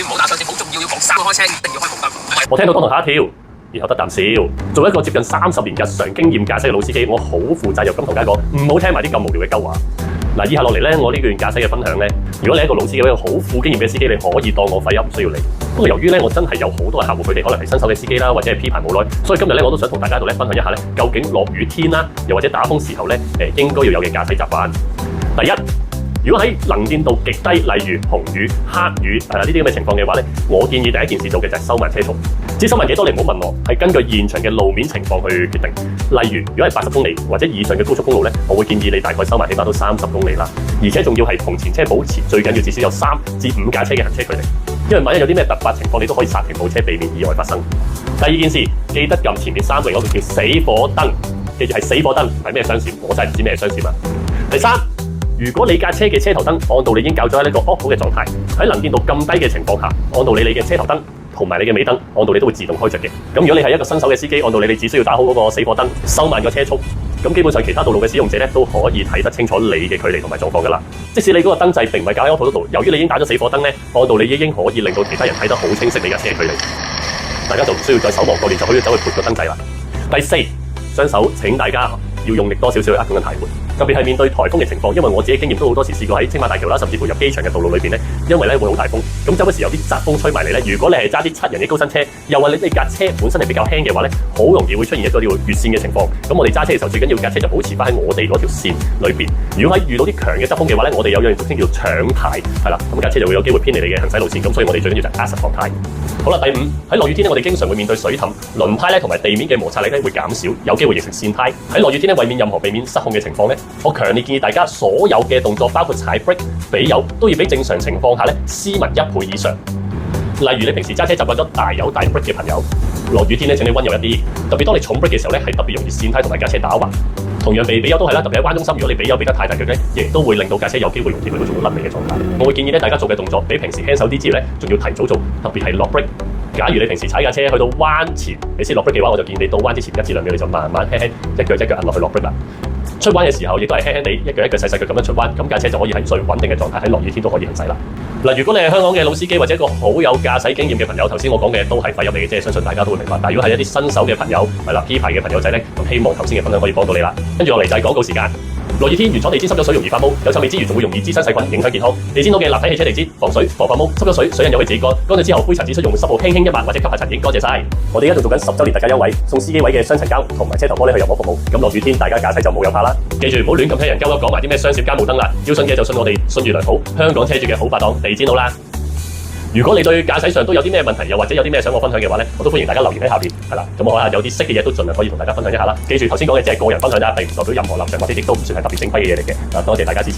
唔好打雙節，好重要，要講3個開聲，一定要開紅燈。我聽到當堂嚇一跳，然後得啖笑。做一個接近30年日常經驗駕駛嘅老司機，我好負責任咁同大家講，唔好聽埋啲咁無聊嘅鳩話。嗱，以下落嚟咧，我呢段駕駛嘅分享咧，如果你係一個老司機，一個好富經驗嘅司機，你可以當我廢噏，唔需要理。不過由於咧，我真係有好多嘅客戶，佢哋可能係新手嘅司機啦，或者係 P 牌冇耐，所以今日咧，我都想同大家度咧分享一下咧，究竟落雨天啦，又或者打風時候咧，應該要有嘅駕駛習慣。第一，如果喺能見度極低，例如紅雨、黑雨呢啲咁嘅情況嘅話咧，我建議第一件事做嘅就係收慢車速。至於收慢幾多，你唔好問我，係根據現場嘅路面情況去決定。例如，如果係80公里或者以上嘅高速公路咧，我會建議你大概收慢起碼都30公里啦。而且仲要係同前車保持最緊要至少有3至5架車嘅行車距離，因為萬一有啲咩突發情況，你都可以剎停部車，避免意外發生。第二件事，記得撳前面3個嗰個叫死火燈，記住係死火燈，唔係咩雙閃，我真係唔知咩雙閃啊。第三，如果你架車嘅車頭燈按道理已經校咗喺呢個 off 嘅狀態，喺能見度咁低嘅情況下，按道理你嘅車頭燈同埋你嘅尾燈按道理都會自動開着嘅。咁如果你係一個新手嘅司機，按道理你只需要打好嗰個死火燈，收慢個車速，咁基本上其他道路嘅使用者咧都可以睇得清楚你嘅距離同埋狀況噶啦。即使你嗰個燈掣並唔係校喺 off 度，由於你已經打咗死火燈咧，按道理已經可以令到其他人睇得好清晰你架車嘅距離，大家就唔需要再手忙腳亂就可以走去撥個燈掣啦。第四，雙手請大家要用力多少少去握緊個軚盤。特別係面對颱風嘅情況，因為我自己經驗都好多時試過喺青馬大橋啦，甚至乎入機場嘅道路裏邊咧，因為咧會好大風，咁走嗰時有啲側風吹埋嚟咧，如果你係揸啲7人嘅高身車，又或者你架車本身係比較輕嘅話咧，好容易會出現一個叫越線嘅情況。咁我哋揸車嘅時候最緊要架車就保持翻喺我哋嗰條線裏邊。如果喺遇到啲強嘅側風嘅話咧，我哋有樣俗稱叫搶軚，係啦，咁架車就會有機會偏離你嘅行駛路線。咁所以我哋最緊要就係壓實防軚。好啦，第五，喺落雨天咧，我哋經常會面對水氹，輪胎咧同埋地面嘅摩擦力咧會減少，有機會形成跣胎。喺落雨天咧，為免任何避免失控嘅情況咧，我強烈建議大家所有嘅動作，包括踩 brake、俾油，都要比正常情況下咧斯文1倍以上。例如你平時揸車習慣咗大油大 brake 嘅朋友，落雨天咧請你溫柔一啲，特別當你重 brake 嘅時候咧，係特別容易跣胎同埋架車打橫。同樣俾油都係啦，特別喺彎中心，如果你俾油俾得太大腳咧，亦都會令到架車有機會容易去到做到甩尾嘅狀態。我會建議咧大家做嘅動作比平時輕手啲之餘咧，仲要提早做，特別係落 brake。假如你平時踩架車去到彎前，你先落 brake 嘅話，我就建議你到彎之前1至2秒你就慢慢輕輕一腳一腳按落去落 brake 啦。出彎嘅時候亦都係輕輕地一腳一腳細細腳咁樣出彎，咁架車就可以喺最穩定嘅狀態喺落雨天都可以行駛啦。嗱，如果你係香港嘅老司機或者一個好有駕駛經驗嘅朋友，頭先我講嘅都係廢噏嚟嘅啫，相信大家都會明白。但如果係一啲新手嘅朋友，係啦 P 牌嘅朋友仔咧，咁希望頭先嘅分享可以幫到你啦。跟住落嚟就係廣告時間。落雨天原廠地氈濕咗水容易發毛，有臭味之餘仲會容易滋生細菌，影響健康。地氈套嘅立體汽車地氈，防水防發毛，濕咗水水印有佢自己乾，乾咗之後灰塵只需用濕布輕輕一抹或者吸下塵已經乾淨晒。我哋而家仲做緊10週年特價優惠，送司機位嘅雙層膠同埋車頭玻璃去油膜服務。咁落雨天大家駕駛就冇有怕啦。記住唔好亂咁聽人鳩噏講埋啲咩雙攝加霧燈啦，要信嘅就信我哋信譽良好香港車主嘅好拍檔地氈套啦。如果你對駕駛上都有啲咩問題，又或者有啲咩想我分享嘅話咧，我都歡迎大家留言喺下邊，係啦，咁我有啲識嘅嘢都盡量可以同大家分享一下啦。記住頭先講嘅只係個人分享咋，並唔代表任何立場，或者亦都唔算係特別正規嘅嘢嚟嘅。多謝大家支持。